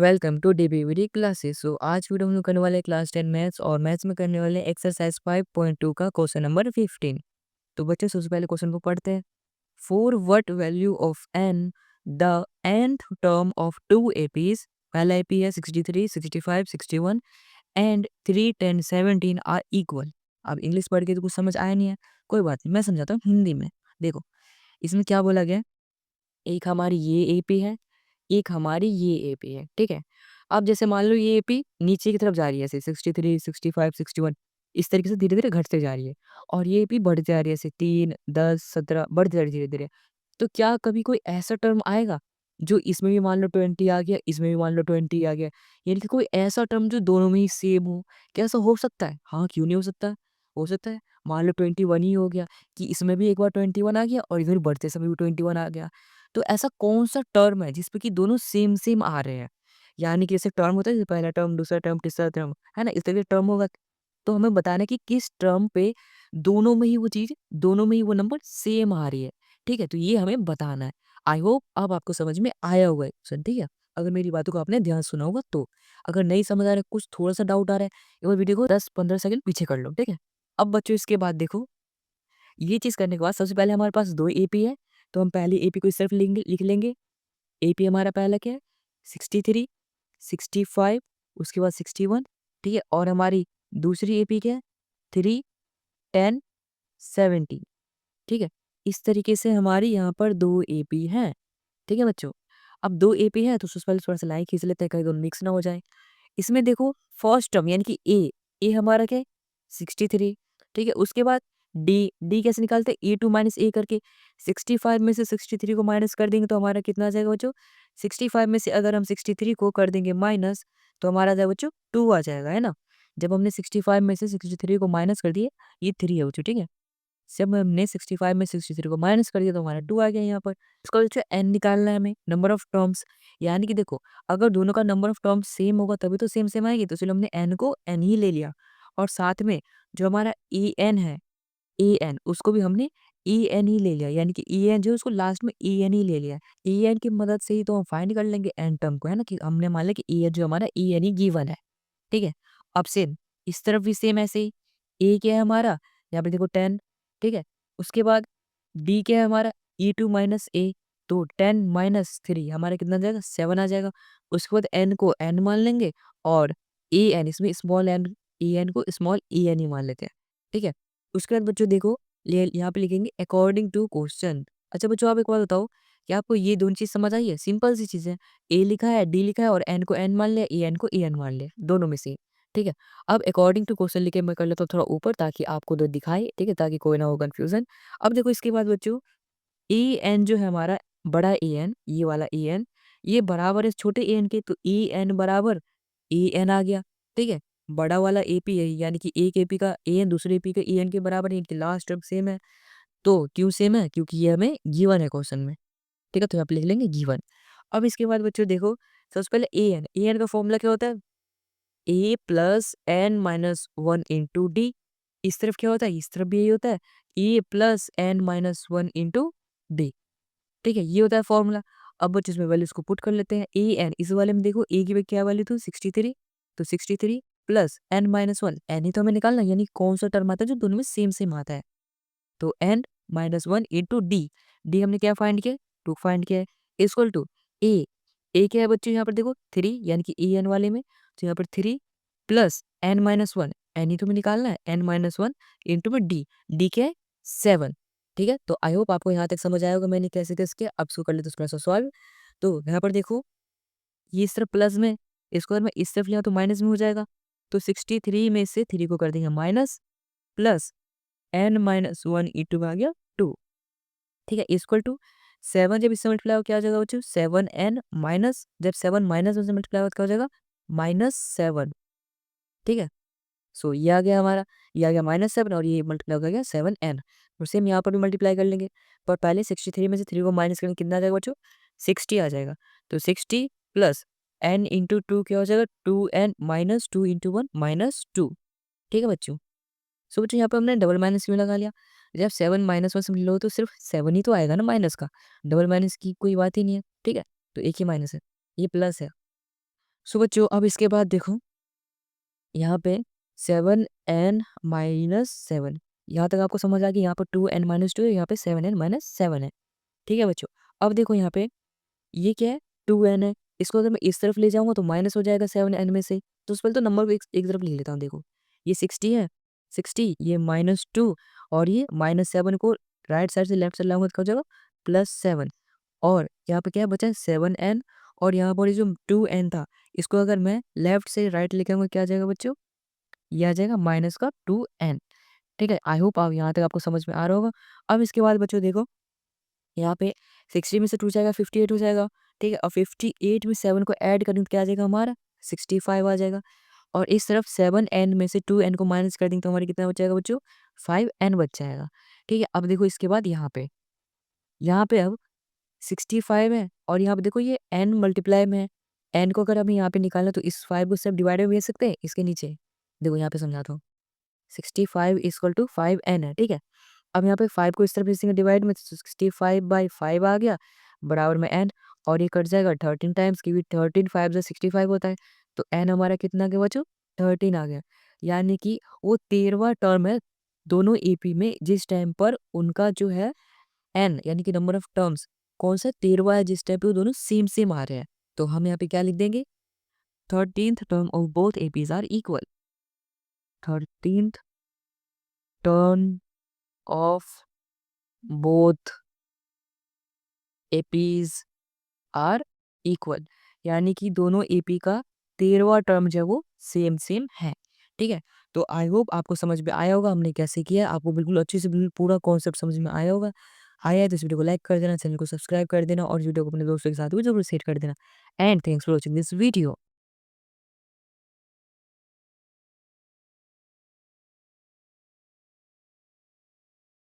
Welcome to DBVD classes. So आज video हम लोग करने वाले क्लास 10 मैथ्स और मैथ्स में करने वाले एक्सरसाइज 5.2 का क्वेश्चन नंबर 15। तो बच्चों सबसे पहले क्वेश्चन को पढ़ते हैं। For what value of n the nth term of two APs, पहला एपी है 63, 65, 61 एंड 3, 10, 17 आर इक्वल। अब इंग्लिश पढ़ के तो कुछ समझ आया नहीं है, कोई बात नहीं, मैं समझाता हूँ हिंदी में। देखो इसमें क्या बोला गया, एक हमारी ये एपी है, एक हमारी ये एपी है, ठीक है। अब जैसे मान लो ये एपी नीचे की तरफ जा रही है, ऐसे 63, 65, 61 इस तरीके से धीरे-धीरे घटते जा रही है और ये एपी बढ़ती जा रही है, ऐसे 3, 10, 17 बढ़ती जा रही है धीरे-धीरे। तो क्या कभी कोई ऐसा टर्म आएगा जो इसमें भी मान लो 20 आ गया, इसमें भी मान लो 20 आ गया, यानी कि कोई ऐसा टर्म जो दोनों में ही सेम हो? क्या ऐसा हो सकता है? हाँ, क्यों नहीं हो सकता? हो सकता है। मान लो 21 ही हो गया कि इसमें भी एक बार 21 आ गया और इधर बढ़ते समय भी 21 आ गया। तो ऐसा कौन-सा टर्म है जिसपे कि दोनों सेम-सेम आ रहे हैं? यानी कि जैसे टर्म होता है, जैसे पहला टर्म, दूसरा टर्म, तीसरा टर्म, है ना? इस तरीके टर्म होगा। तो हमें बताना है कि किस टर्म पे दोनों में ही वो चीज़, दोनों में ही वो नंबर सेम आ रही है। ठीक है? तो ये हमें बताना है। आई होप अब आपको समझ में आया होगा ये क्वेश्चन, ठीक है? अगर मेरी बातों को आपने ध्यान सुना होगा तो। अगर नहीं समझ आ रहा है, कुछ थोड़ा-सा डाउट आ रहा है, एक बार वीडियो को 10-15 सेकंड पीछे कर लो, ठीक है? अब बच्चों इसके बाद देखो, ये चीज़ करने के बाद सबसे पहले हमारे पास 2 एपी है, तो हम पहली एपी को सिर्फ लिख लेंगे। एपी हमारा पहला क्या है? 63, 65 उसके बाद 61, ठीक है? और हमारी दूसरी एपी क्या है? 3, 10, 17, ठीक है? इस तरीके से हमारी यहाँ पर 2 एपी हैं, ठीक है बच्चों? अब 2 एपी है तो सबसे पहले थोड़ा-सा लाइन खींच लेते हैं, कहीं दोनों मिक्स ना हो जाए। इसमें देखो फर्स्ट टर्म यानी कि ए हमारा क्या है? 63, ठीक है? उसके बाद डी कैसे निकालते हैं? ए2 माइनस ए करके 65 में से 63 को माइनस कर देंगे तो हमारा कितना आ जाएगा बच्चों? 65 में से अगर हम 63 को कर देंगे माइनस तो हमारा आ जाएगा बच्चों 2 आ जाएगा, है ना? जब हमने 65 में से 63 को माइनस कर दिए, ये 3 है बच्चों, ठीक है? जब हमने 65 में 63 को माइनस कर दिया तो हमारा 2 आ गया यहाँ पर। इसका जो एन निकालना है हमें, नंबर ऑफ टर्म्स। यानी कि देखो, अगर दोनों का नंबर ऑफ टर्म्स सेम होगा तभी तो सेम-सेम आएगी, तो चलो हमने एन को एन ही ले लिया और साथ में जो हमारा ई-एन है, ए-एन उसको भी हमने ई-एन ही ले लिया, यानी कि ई-एन जो है उसको लास्ट में ई-एन ही ले लिया। ई-एन की मदद से ही तो हम फाइंड कर लेंगे एन टर्म को, है ना? कि हमने मान लिया कि ई-एन जो हमारा ई-एन ही गिवन है, ठीक है? अब सेम इस तरफ भी सेम ऐसे ही, ए क्या है हमारा? यहाँ पे देखो 10, ठीक है? उसके बाद डी क्या है हमारा? ई2 माइनस ए, तो 10 माइनस 3 हमारा कितना आ जाएगा? 7 आ जाएगा। उसके बाद एन को एन मान लेंगे और ए एन इसमें स्मॉल एन, ए एन को स्मॉल ए एन ही मान लेते हैं, ठीक है? उसके बाद बच्चों देखो, ले यहाँ पे लिखेंगे अकॉर्डिंग टू क्वेश्चन। अच्छा बच्चों आप एक बात बताओ, क्या आपको ये दोनों चीज़ समझ आई है? सिंपल सी चीज़ है। ए लिखा है, डी लिखा है और एन को एन मान लिया, ए एन को ए एन मान लिया, दोनों में से। ठीक है? अब अकॉर्डिंग टू क्वेश्चन लिख के मैं कर लेता हूँ थोड़ा ऊपर ताकि आपको तो दिखाए, ठीक है? ताकि कोई ना हो कन्फ्यूज़न। अब देखो इसके बाद बच्चों ए-एन जो है हमारा बड़ा ए-एन, ये वाला ए-एन, ये बराबर है छोटे ए-एन के, तो ए-एन बराबर ए-एन आ गया, ठीक है? बड़ा वाला ए-पी है, यानी कि एक ए-पी का ए-एन दूसरे ए-पी का ए-एन के बराबर है, इनकी लास्ट टर्म सेम है। तो क्यों सेम है? क्योंकि ये हमें गिवन है क्वेश्चन में, ठीक है? तो यहाँ पे लिख लेंगे गिवन। अब इसके बाद बच्चों देखो, सबसे पहले ए-एन, ए-एन का फॉर्मूला क्या होता है? A plus N minus 1 into D. इस तरफ क्या होता है? इस तरफ भी यही होता है, A plus N minus 1 into D. ठीक है? ये होता है फॉर्मूला। अब बच्चों इसमें वैल्यूज़ को पुट कर लेते हैं। ए एन इस वाले में देखो, ए की क्या वैल्यू थी? 63, तो 63 प्लस एन माइनस 1, एन ही तो हमें निकालना है, यानी कौन-सा टर्म आता है जो दोनों में सेम-सेम आता है। तो n minus 1 into d, d हमने क्या फाइंड किया? 2 फाइंड किया है, इक्वल टू ए, ए क्या है बच्चों यहाँ पर देखो 3, यानी कि ए एन वाले में, तो यहाँ पर 3 प्लस एन माइनस 1, एन ही तो हमें निकालना है, एन माइनस 1 इंटू में डी क्या है? 7, ठीक है? तो आई होप आपको यहाँ तक समझ आया होगा मैंने कैसे-कैसे किया। अब इसको कर लेते हैं थोड़ा-सा सॉल्व। तो यहाँ पर देखो, ये सिर्फ प्लस में, इसको अगर मैं इस तरफ लिया तो माइनस में हो जाएगा। तो 63 में से 3 को कर देंगे minus, plus N minus 1 into में आ गया 2, ठीक है? इक्वल टू 7 जब इससे मल्टीप्लाई हो क्या हो जाएगा बच्चों? 7n माइनस, जब 7 माइनस 1 से मल्टीप्लाई हो तो क्या हो जाएगा? -7, ठीक है? सो ये आ गया हमारा, ये आ गया -7 और ये मल्टीप्लाई हो गया 7n। और सेम यहाँ पर भी मल्टीप्लाई कर लेंगे, पर पहले 63 में से 3 को माइनस करेंगे, कितना आ जाएगा बच्चों? 60 आ जाएगा। तो 60 प्लस n इंटू 2 क्या हो जाएगा? 2n माइनस 2 इंटू 1 -2, ठीक है बच्चों? सो बच्चों यहाँ पे हमने डबल माइनस क्यों लगा लिया? जब 7 माइनस 1 से लो तो सिर्फ 7 ही तो आएगा ना माइनस का, डबल माइनस की कोई बात ही नहीं है, ठीक है? तो एक ही माइनस है, ये प्लस है। सो बच्चों अब इसके बाद देखो यहाँ पे 7n-7 यहाँ तक आपको समझ आ गई। यहाँ पर 2n-2 है, यहाँ पे 7n-7 है। ठीक है बच्चों, अब देखो यहाँ पे ये क्या है 2n है, इसको अगर मैं इस तरफ ले जाऊंगा तो माइनस हो जाएगा 7n में से। तो उससे पहले तो नंबर को एक तरफ लिख लेता हूँ। देखो ये 60 है, 60 ये -2 और ये -7 को राइट साइड से लेफ्ट साइड लाऊंगा तो क्या हो जाएगा +7 और यहाँ पे क्या बचा 7n और यहाँ पर ये जो 2n था इसको अगर मैं लेफ्ट से राइट लेके आऊंगा क्या आ जाएगा बच्चों, ये आ जाएगा माइनस का 2n। ठीक है, आई होप आप यहाँ तक आपको समझ में आ रहा होगा। अब इसके बाद बच्चों देखो यहाँ पे 60 में से 2 जाएगा 58 हो जाएगा। ठीक है, और 58 में 7 को ऐड करेंगे तो क्या आ जाएगा हमारा 65 आ जाएगा। और इस तरफ 7n में से 2n को माइनस कर देंगे तो हमारे कितना बच जाएगा बच्चों 5n बच जाएगा। ठीक है, अब देखो इसके बाद यहाँ पे अब 65 है और यहाँ पे देखो ये n मल्टीप्लाई में है। n को अगर हमें यहाँ पे निकालना तो इस 5 को सब डिवाइड में भेज सकते हैं इसके नीचे। देखो यहाँ पे समझाता हूँ 65 इक्वल टू 5n है। ठीक है, अब यहाँ पे 5 को इस तरफ भेजेंगे डिवाइड में तो 65/5 आ गया बराबर में n और ये कट जाएगा 13 टाइम्स क्योंकि 13 5 जा 65 होता है। तो n हमारा कितना आ गया बच्चों 13 आ गया। यानी कि वो 13वां टर्म है दोनों एपी में जिस टाइम पर उनका जो है n यानी कि नंबर ऑफ टर्म्स कौन सा 13वां है जिस टाइम पे वो दोनों सेम सेम आ रहे हैं। तो हम यहाँ पे क्या लिख देंगे 13th term of both APs are equal. 13th term of both APs are equal यानी कि दोनों एपी का 13वां टर्म जो है वो सेम सेम है। ठीक है, तो आई होप आपको समझ में आया होगा हमने कैसे किया, आपको बिल्कुल अच्छे से बिल्कुल पूरा कॉन्सेप्ट समझ में आया होगा। आया है तो इस वीडियो को लाइक कर देना, चैनल को सब्सक्राइब कर देना और वीडियो को अपने दोस्तों के साथ भी जरूर शेयर कर देना। And thanks for watching this video.